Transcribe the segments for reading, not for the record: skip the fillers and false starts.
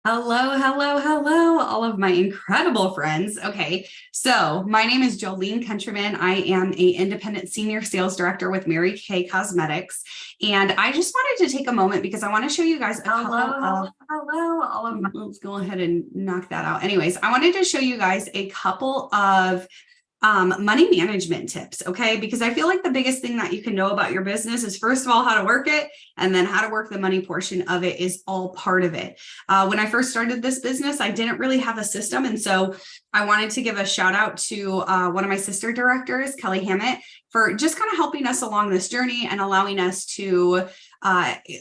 Hello, hello, hello, all of my incredible friends. Okay, so my name is Jolene Countryman. I am a independent senior sales director with Mary Kay Cosmetics, and I just wanted to take a moment because I want to show you guys a couple of hello, all of my, let's go ahead and knock that out. Anyways, I wanted to show you guys a couple of money management tips, okay? Because I feel like the biggest thing that you can know about your business is, first of all, how to work it, and then how to work the money portion of it is all part of it. When I first started this business, I didn't really have a system, and so I wanted to give a shout out to one of my sister directors, Kelly Hammett, for just kind of helping us along this journey and allowing us to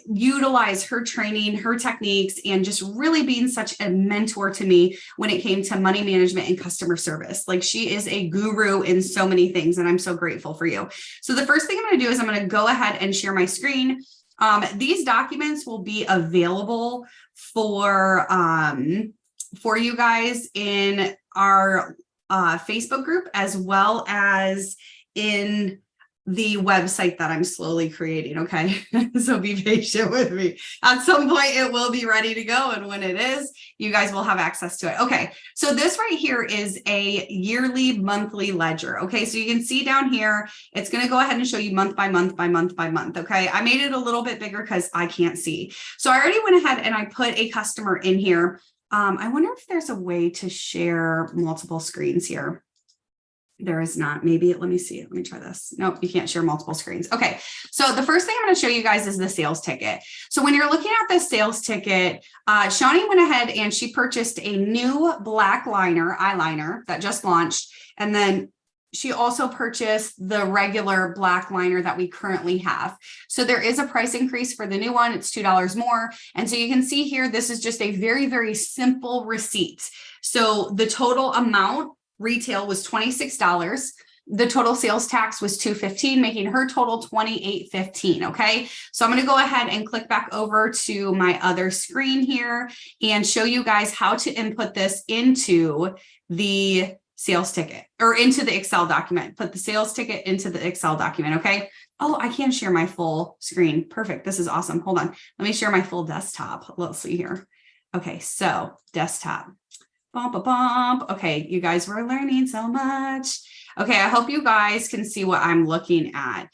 utilize her training, her techniques, and just really being such a mentor to me when it came to money management and customer service. Like, she is a guru in so many things, and I'm so grateful for you. So the first thing I'm going to do is I'm going to go ahead and share my screen. These documents will be available for you guys in our Facebook group, as well as in the website that I'm slowly creating. Okay. So be patient with me. At some point it will be ready to go. And when it is, you guys will have access to it. Okay. So this right here is a yearly monthly ledger. Okay. So you can see down here, it's going to go ahead and show you month by month by month by month. Okay. I made it a little bit bigger because I can't see. So I already went ahead and I put a customer in here. I wonder if there's a way to share multiple screens here. There is not. Maybe let me see. Let me try this. Nope, you can't share multiple screens. Okay. So the first thing I'm going to show you guys is the sales ticket. So when you're looking at the sales ticket, Shawnee went ahead and she purchased a new black eyeliner that just launched. And then she also purchased the regular black liner that we currently have. So there is a price increase for the new one. It's $2 more. And so you can see here, this is just a very, very simple receipt. So the total amount retail was $26. The total sales tax was $215, making her total $28.15. Okay. So I'm going to go ahead and click back over to my other screen here and show you guys how to input this into the sales ticket, or into the Excel document. Put the sales ticket into the Excel document. Okay. Oh, I can share my full screen. Perfect. This is awesome. Hold on. Let me share my full desktop. Let's see here. Okay. So desktop. Bump, bump. Okay, you guys were learning so much. Okay, I hope you guys can see what I'm looking at.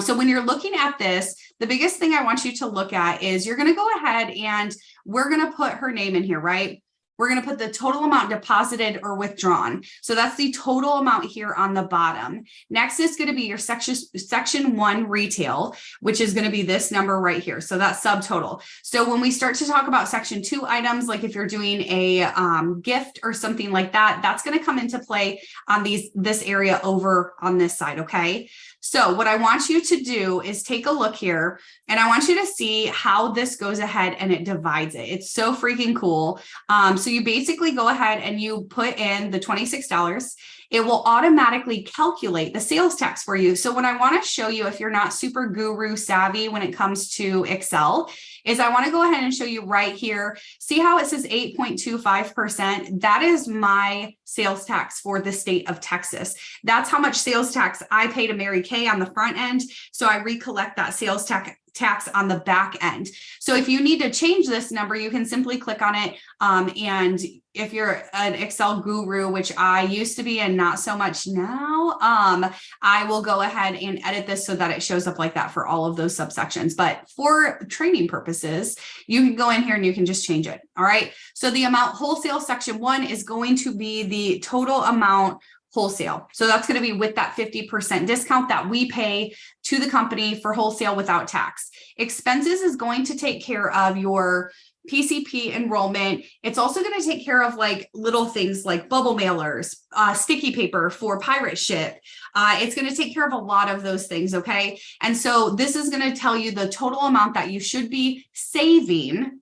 So when you're looking at this, the biggest thing I want you to look at is you're going to go ahead and we're going to put her name in here, right? We're going to put the total amount deposited or withdrawn. So that's the total amount here on the bottom. Next is going to be your section 1 retail, which is going to be this number right here. So that's subtotal. So when we start to talk about section 2 items, like if you're doing a gift or something like that, that's going to come into play on this area over on this side. Okay. So what I want you to do is take a look here, and I want you to see how this goes ahead and it divides it. It's so freaking cool. So you basically go ahead and you put in the $26. It will automatically calculate the sales tax for you. So what I want to show you, if you're not super guru savvy when it comes to Excel, is I want to go ahead and show you right here. See how it says 8.25%? That is my sales tax for the state of Texas. That's how much sales tax I pay to Mary Kay on the front end. So I recollect that sales tax on the back end. So if you need to change this number, you can simply click on it. And if you're an Excel guru, which I used to be and not so much now, I will go ahead and edit this so that it shows up like that for all of those subsections. But for training purposes, you can go in here and you can just change it. All right. So the amount wholesale section 1 is going to be the total amount wholesale. So that's going to be with that 50% discount that we pay to the company for wholesale without tax. Expenses is going to take care of your PCP enrollment. It's also going to take care of like little things like bubble mailers, sticky paper for pirate ship. It's going to take care of a lot of those things. Okay. And so this is going to tell you the total amount that you should be saving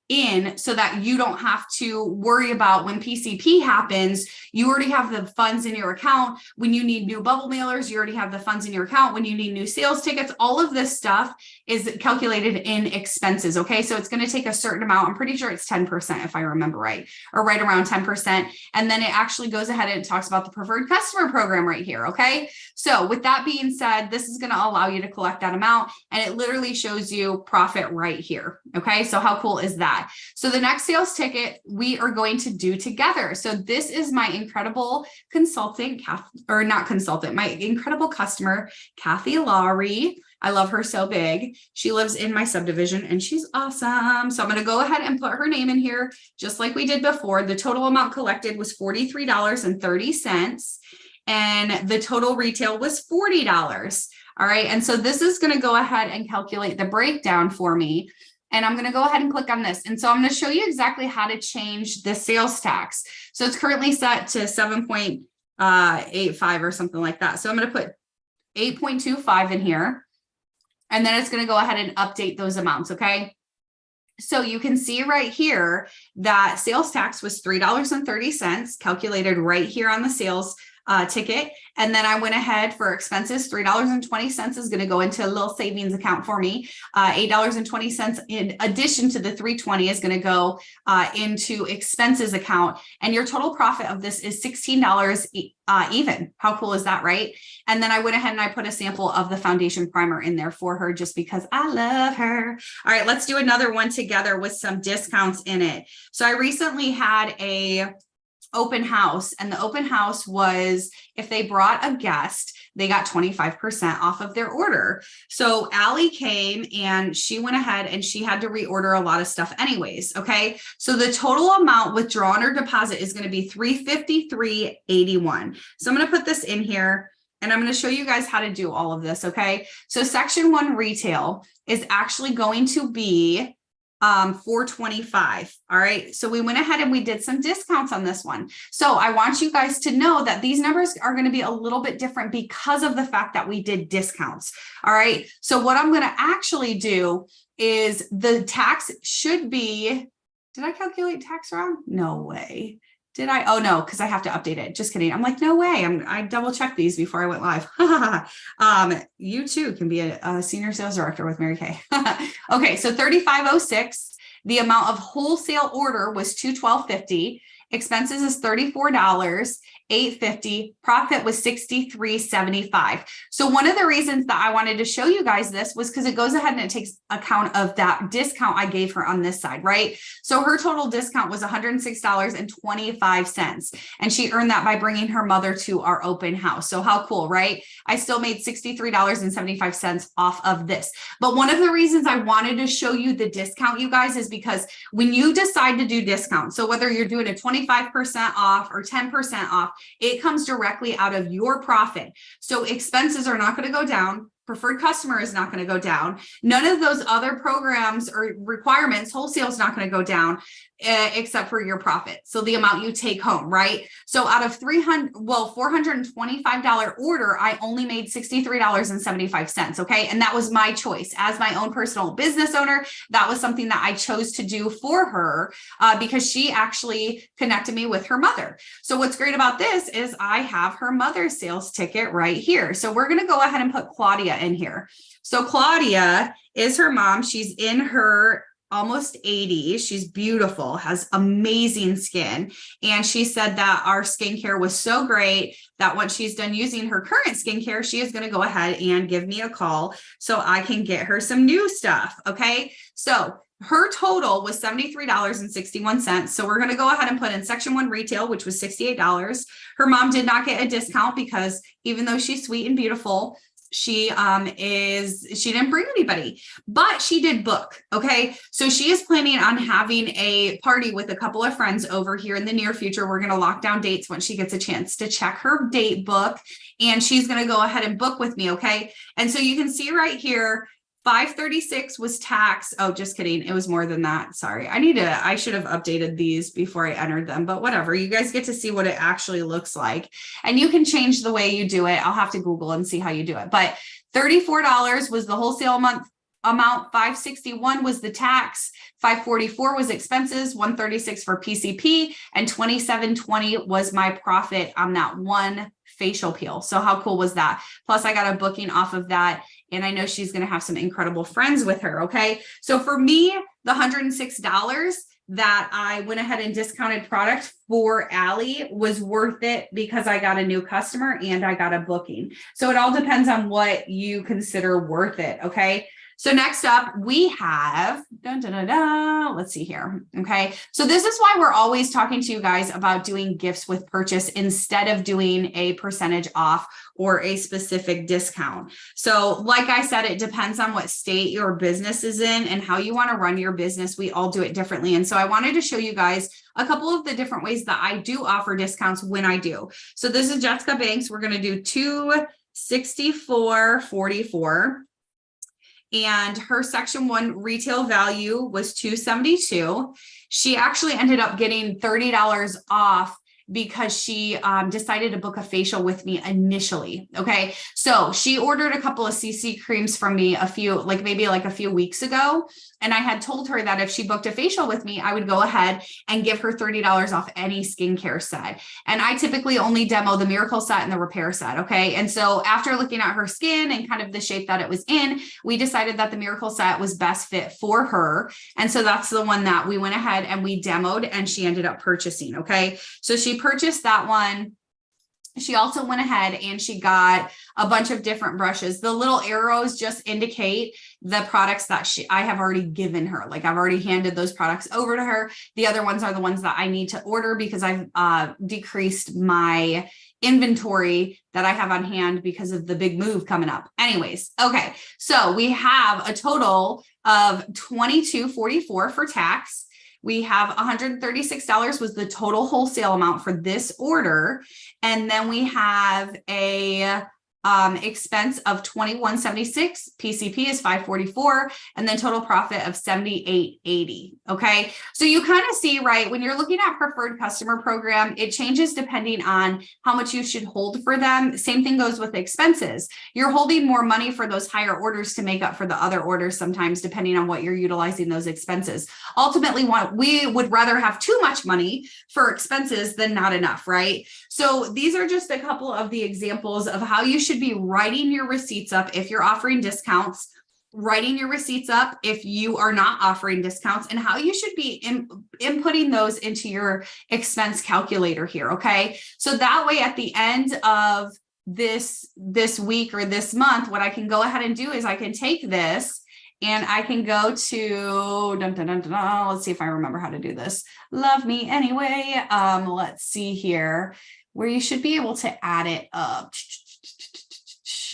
in, so that you don't have to worry about when PCP happens. You already have the funds in your account. When you need new bubble mailers, you already have the funds in your account. When you need new sales tickets, all of this stuff is calculated in expenses. Okay. So it's going going to take a certain amount. I'm pretty sure it's 10% if I remember right, or right around 10%. And then it actually goes ahead and talks about the preferred customer program right here. Okay. So with that being said, this is going to allow you to collect that amount, and it literally shows you profit right here. Okay. So how cool is that? So the next sales ticket we are going to do together. So this is my incredible consultant, my incredible customer, Kathy Laurie. I love her so big. She lives in my subdivision and she's awesome. So I'm going to go ahead and put her name in here, just like we did before. The total amount collected was $43.30. And the total retail was $40. All right. And so this is going to go ahead and calculate the breakdown for me. And I'm going to go ahead and click on this. And so I'm going to show you exactly how to change the sales tax. So it's currently set to 7.85 or something like that. So I'm going to put 8.25 in here. And then it's going to go ahead and update those amounts. Okay. So you can see right here that sales tax was $3.30 calculated right here on the sales ticket. And then I went ahead for expenses. $3.20 is going to go into a little savings account for me. $8.20 in addition to the $3.20 is going to go into expenses account. And your total profit of this is $16 even. How cool is that, right? And then I went ahead and I put a sample of the foundation primer in there for her just because I love her. All right, let's do another one together with some discounts in it. So I recently had a open house, and the open house was if they brought a guest, they got 25% off of their order. So Allie came and she went ahead and she had to reorder a lot of stuff anyways. Okay. So the total amount withdrawn or deposit is going to be $353.81. So I'm going to put this in here and I'm going to show you guys how to do all of this. Okay. So section 1 retail is actually going to be $425. All right. So we went ahead and we did some discounts on this one. So I want you guys to know that these numbers are going to be a little bit different because of the fact that we did discounts. All right. So what I'm going to actually do is the tax should be, did I calculate tax wrong? No way. Did I? Oh no, because I have to update it. Just kidding. I'm like, no way. I double checked these before I went live. You too can be a senior sales director with Mary Kay. Okay, so 3506. The amount of wholesale order was $212.50. Expenses is $34.850. Profit was $63.75. So one of the reasons that I wanted to show you guys this was because it goes ahead and it takes account of that discount I gave her on this side, right? So her total discount was $106.25. And she earned that by bringing her mother to our open house. So how cool, right? I still made $63.75 off of this. But one of the reasons I wanted to show you the discount, you guys, is because when you decide to do discounts, so whether you're doing a 25% off or 10% off, it comes directly out of your profit. So expenses are not going to go down. Preferred customer is not going to go down. None of those other programs or requirements, wholesale is not going to go down except for your profit. So the amount you take home, right? So out of $425 order, I only made $63.75. Okay. And that was my choice as my own personal business owner. That was something that I chose to do for her because she actually connected me with her mother. So what's great about this is I have her mother's sales ticket right here. So we're going to go ahead and put Claudia in here. So Claudia is her mom. She's in her almost 80. She's beautiful, has amazing skin. And she said that our skincare was so great that once she's done using her current skincare, she is going to go ahead and give me a call so I can get her some new stuff. Okay. So her total was $73.61. So we're going to go ahead and put in section 1 retail, which was $68. Her mom did not get a discount because even though she's sweet and beautiful, she didn't bring anybody, but she did book. Okay. So she is planning on having a party with a couple of friends over here in the near future. We're going to lock down dates when she gets a chance to check her date book, and she's going to go ahead and book with me. Okay. And so you can see right here, 536 was tax. Oh, just kidding. It was more than that. Sorry. I should have updated these before I entered them, but whatever. You guys get to see what it actually looks like, and you can change the way you do it. I'll have to Google and see how you do it, but $34 was the wholesale amount. 561 was the tax, 544 was expenses, 136 for PCP, and 2720 was my profit on that one facial peel. So how cool was that? Plus I got a booking off of that. And I know she's going to have some incredible friends with her. Okay. So for me, the $106 that I went ahead and discounted product for Allie was worth it because I got a new customer and I got a booking. So it all depends on what you consider worth it. Okay. So next up we have, let's see here. Okay. So this is why we're always talking to you guys about doing gifts with purchase instead of doing a percentage off or a specific discount. So like I said, it depends on what state your business is in and how you want to run your business. We all do it differently. And so I wanted to show you guys a couple of the different ways that I do offer discounts when I do. So this is Jessica Banks. We're going to do $264.44. And her section 1 retail value was $272. She actually ended up getting $30 off because she decided to book a facial with me initially. Okay. So she ordered a couple of CC creams from me maybe a few weeks ago. And I had told her that if she booked a facial with me, I would go ahead and give her $30 off any skincare set. And I typically only demo the Miracle set and the Repair set. Okay. And so after looking at her skin and kind of the shape that it was in, we decided that the Miracle set was best fit for her. And so that's the one that we went ahead and we demoed and she ended up purchasing. Okay. So she purchased that one. She also went ahead and she got a bunch of different brushes. The little arrows just indicate the products that I have already given her. Like I've already handed those products over to her. The other ones are the ones that I need to order because I've decreased my inventory that I have on hand because of the big move coming up. Anyways, okay. So we have a total of $22.44 for tax. We have $136 was the total wholesale amount for this order. And then we have a expense of $21.76. PCP is $5.44, and then total profit of $78.80. Okay. So you kind of see, right, when you're looking at preferred customer program, it changes depending on how much you should hold for them. Same thing goes with expenses. You're holding more money for those higher orders to make up for the other orders sometimes, depending on what you're utilizing those expenses. Ultimately, we would rather have too much money for expenses than not enough, right? So these are just a couple of the examples of how you should be writing your receipts up if you're offering discounts, writing your receipts up if you are not offering discounts, and how you should be inputting those into your expense calculator here. Okay. So that way at the end of this week or this month, what I can go ahead and do is I can take this and I can go to, let's see if I remember how to do this. Love me anyway. Let's see here where you should be able to add it up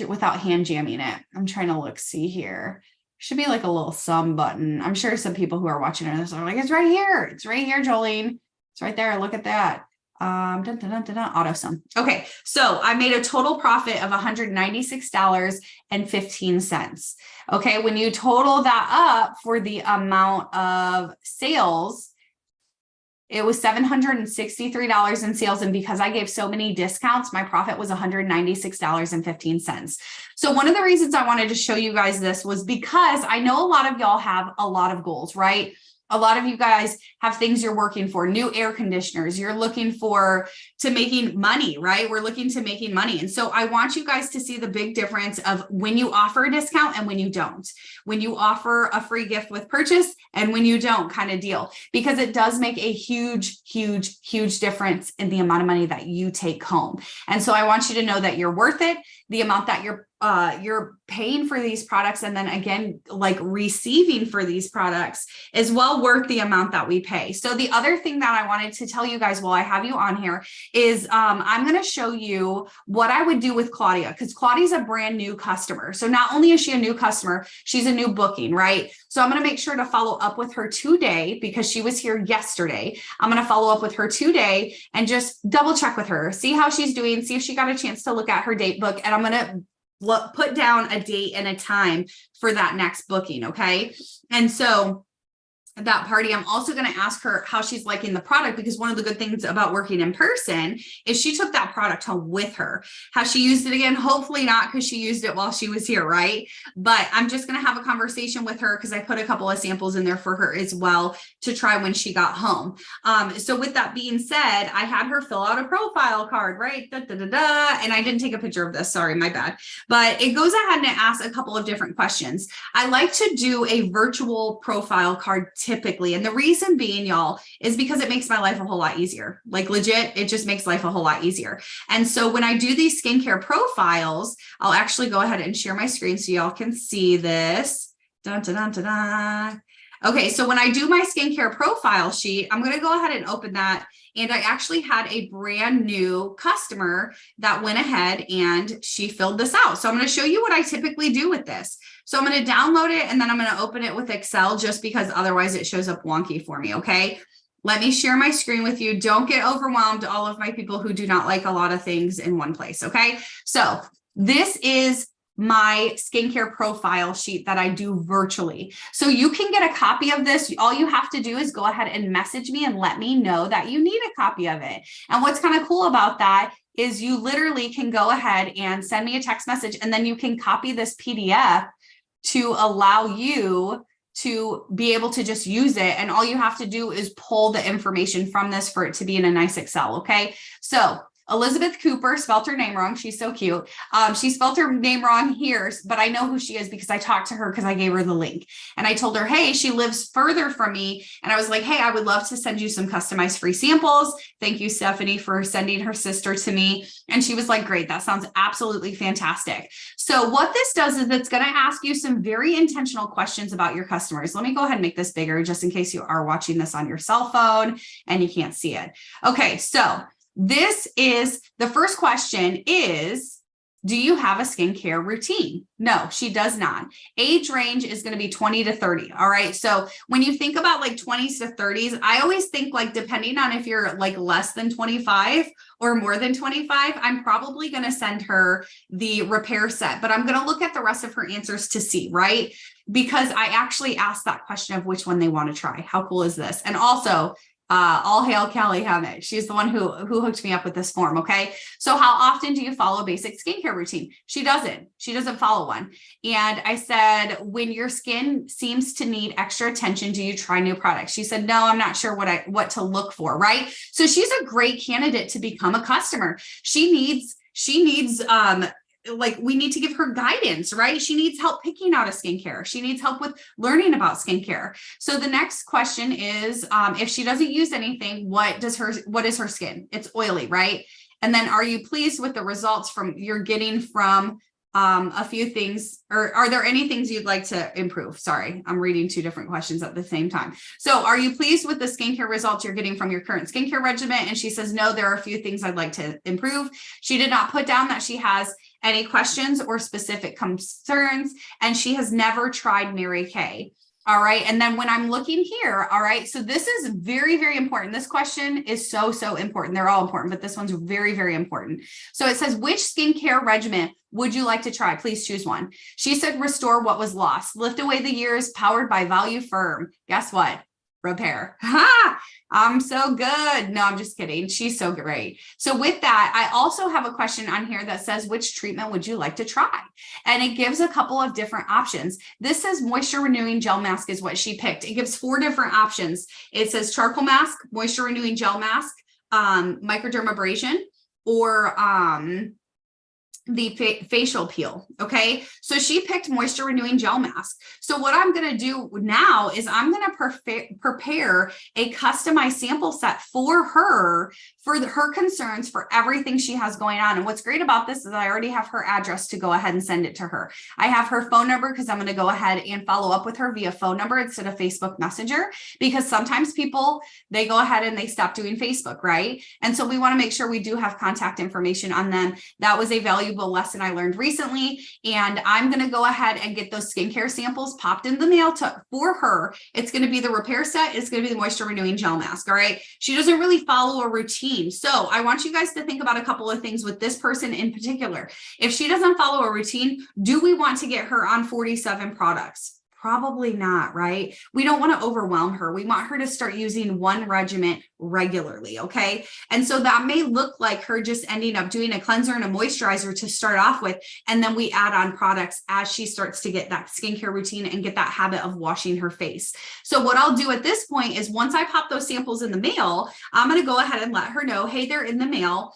without hand jamming it. I'm trying to see here. Should be like a little sum button. I'm sure some people who are watching this are like, it's right here. It's right here, Jolene. It's right there. Look at that. Auto sum. Okay. So I made a total profit of $196.15. Okay. When you total that up for the amount of sales, it was $763 in sales. And because I gave so many discounts, my profit was $196.15. So one of the reasons I wanted to show you guys this was because I know a lot of y'all have a lot of goals, right? A lot of you guys have things you're working for, new air conditioners. You're looking to making money, right? We're looking to making money. And so I want you guys to see the big difference of when you offer a discount and when you don't, when you offer a free gift with purchase and when you don't kind of deal, because it does make a huge, huge, huge difference in the amount of money that you take home. And so I want you to know that you're worth it, the amount that you're paying for these products. And then again, like receiving for these products is well worth the amount that we pay. So the other thing that I wanted to tell you guys while I have you on here is I'm going to show you what I would do with Claudia, because Claudia's a brand new customer. So not only is she a new customer, she's a new booking, right? So I'm going to make sure to follow up with her today because she was here yesterday. I'm going to follow up with her today and just double check with her, see how she's doing, see if she got a chance to look at her date book. And I'm going to put down a date and a time for that next booking. Okay. And so that party, I'm also going to ask her how she's liking the product, because one of the good things about working in person is she took that product home with her. Has she used it again? Hopefully not, because she used it while she was here, right? But I'm just going to have a conversation with her because I put a couple of samples in there for her as well to try when she got home. So with that being said, I had her fill out a profile card, right? And I didn't take a picture of this. Sorry, my bad. But it goes ahead and it asks a couple of different questions. I like to do a virtual profile card typically. And the reason being, y'all, is because it makes my life a whole lot easier. Like legit, it just makes life a whole lot easier. And so when I do these skincare profiles, I'll actually go ahead and share my screen so y'all can see this. Dun, dun, dun, dun, dun. Okay, so when I do my skincare profile sheet, I'm going to go ahead and open that. And I actually had a brand new customer that went ahead and she filled this out. So I'm going to show you what I typically do with this. So I'm going to download it and then I'm going to open it with Excel just because otherwise it shows up wonky for me. Okay. Let me share my screen with you. Don't get overwhelmed, all of my people who do not like a lot of things in one place. Okay. So this is my skincare profile sheet that I do virtually. So you can get a copy of this. All you have to do is go ahead and message me and let me know that you need a copy of it. And what's kind of cool about that is you literally can go ahead and send me a text message, and then you can copy this PDF to allow you to be able to just use it. And all you have to do is pull the information from this for it to be in a nice Excel. Okay. So Elizabeth Cooper spelled her name wrong. She's so cute. She spelled her name wrong here, but I know who she is because I talked to her because I gave her the link. And I told her, hey, she lives further from me. And I was like, hey, I would love to send you some customized free samples. Thank you, Stephanie, for sending her sister to me. And she was like, great, that sounds absolutely fantastic. So what this does is it's going to ask you some very intentional questions about your customers. Let me go ahead and make this bigger just in case you are watching this on your cell phone and you can't see it. Okay, so this is the first question is, do you have a skincare routine? No, she does not. Age range is going to be 20 to 30. All right. So when you think about like 20s to 30s, I always think like, depending on if you're like less than 25 or more than 25, I'm probably going to send her the repair set, but I'm going to look at the rest of her answers to see, right? Because I actually asked that question of which one they want to try. How cool is this? And also, all hail Callie Hammett. She's the one who hooked me up with this form. Okay. So how often do you follow a basic skincare routine? She doesn't follow one. And I said, when your skin seems to need extra attention, do you try new products? She said, no, I'm not sure what to look for. Right. So she's a great candidate to become a customer. She needs like, we need to give her guidance, right? She needs help picking out a skincare. She needs help with learning about skincare. So the next question is, if she doesn't use anything, what is her skin? It's oily, right? And then, are you pleased with the results you're getting from a few things, or are there any things you'd like to improve? Sorry, I'm reading two different questions at the same time. So are you pleased with the skincare results you're getting from your current skincare regimen? And she says, no, there are a few things I'd like to improve. She did not put down that she has any questions or specific concerns, and she has never tried Mary Kay. All right. And then when I'm looking here, all right, so this is very, very important. This question is so, so important. They're all important, but this one's very, very important. So it says, which skincare regimen would you like to try? Please choose one. She said, restore what was lost, lift away the years, powered by Value Firm. Guess what? Repair. Ha! I'm so good. No, I'm just kidding. She's so great. So with that, I also have a question on here that says, which treatment would you like to try? And it gives a couple of different options. This says moisture renewing gel mask is what she picked. It gives 4 different options. It says charcoal mask, moisture renewing gel mask, microdermabrasion, or the facial peel. Okay. So she picked moisture renewing gel mask. So what I'm going to do now is I'm going to prepare a customized sample set for her concerns for everything she has going on. And what's great about this is I already have her address to go ahead and send it to her. I have her phone number because I'm going to go ahead and follow up with her via phone number instead of Facebook Messenger, because sometimes people, they go ahead and they stop doing Facebook, right? And so we want to make sure we do have contact information on them. That was a valuable lesson I learned recently. And I'm going to go ahead and get those skincare samples popped in the mail for her. It's going to be the repair set. It's going to be the moisture renewing gel mask. All right. She doesn't really follow a routine. So I want you guys to think about a couple of things with this person in particular. If she doesn't follow a routine, do we want to get her on 47 products? Probably not, right? We don't want to overwhelm her. We want her to start using one regimen regularly, okay? And so that may look like her just ending up doing a cleanser and a moisturizer to start off with, and then we add on products as she starts to get that skincare routine and get that habit of washing her face. So what I'll do at this point is once I pop those samples in the mail, I'm going to go ahead and let her know, hey, they're in the mail.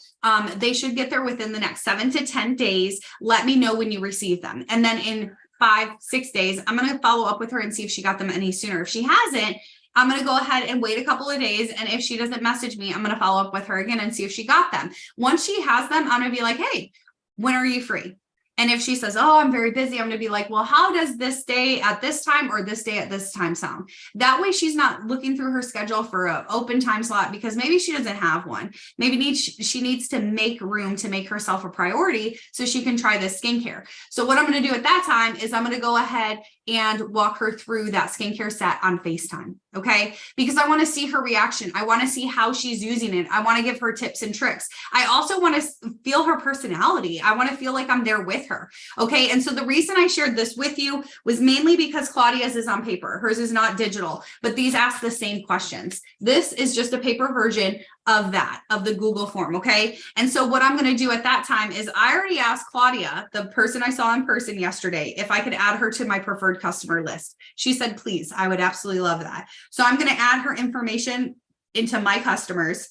They should get there within the next 7 to 10 days. Let me know when you receive them. And then in 5-6 days, I'm going to follow up with her and see if she got them any sooner. If she hasn't, I'm going to go ahead and wait a couple of days. And if she doesn't message me, I'm going to follow up with her again and see if she got them. Once she has them, I'm going to be like, hey, when are you free? And if she says, oh, I'm very busy, I'm going to be like, well, how does this day at this time or this day at this time sound? That way she's not looking through her schedule for an open time slot because maybe she doesn't have one. Maybe she needs to make room to make herself a priority so she can try this skincare. So what I'm going to do at that time is I'm going to go ahead and walk her through that skincare set on FaceTime. Okay. Because I want to see her reaction. I want to see how she's using it. I want to give her tips and tricks. I also want to feel her personality. I want to feel like I'm there with her. Okay. And so the reason I shared this with you was mainly because Claudia's is on paper. Hers is not digital, but these ask the same questions. This is just a paper version of the Google form. Okay. And so what I'm going to do at that time is I already asked Claudia, the person I saw in person yesterday, if I could add her to my preferred customer list. She said, please, I would absolutely love that. So I'm going to add her information into my customers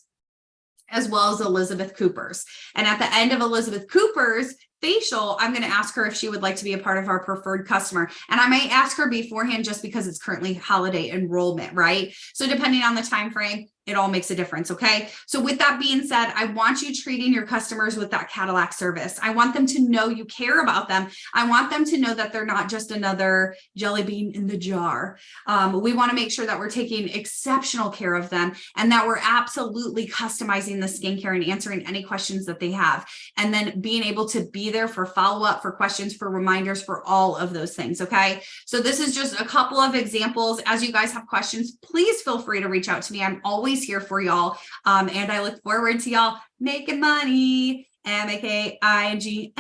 as well as Elizabeth Cooper's. And at the end of Elizabeth Cooper's facial, I'm going to ask her if she would like to be a part of our preferred customer. And I may ask her beforehand just because it's currently holiday enrollment, right? So depending on the time frame, it all makes a difference. Okay. So with that being said, I want you treating your customers with that Cadillac service. I want them to know you care about them. I want them to know that they're not just another jelly bean in the jar. We want to make sure that we're taking exceptional care of them and that we're absolutely customizing the skincare and answering any questions that they have. And then being able to be there for follow-up, for questions, for reminders, for all of those things. Okay. So this is just a couple of examples. As you guys have questions, please feel free to reach out to me. I'm always here for y'all. And I look forward to y'all making money. MAKINGMONY.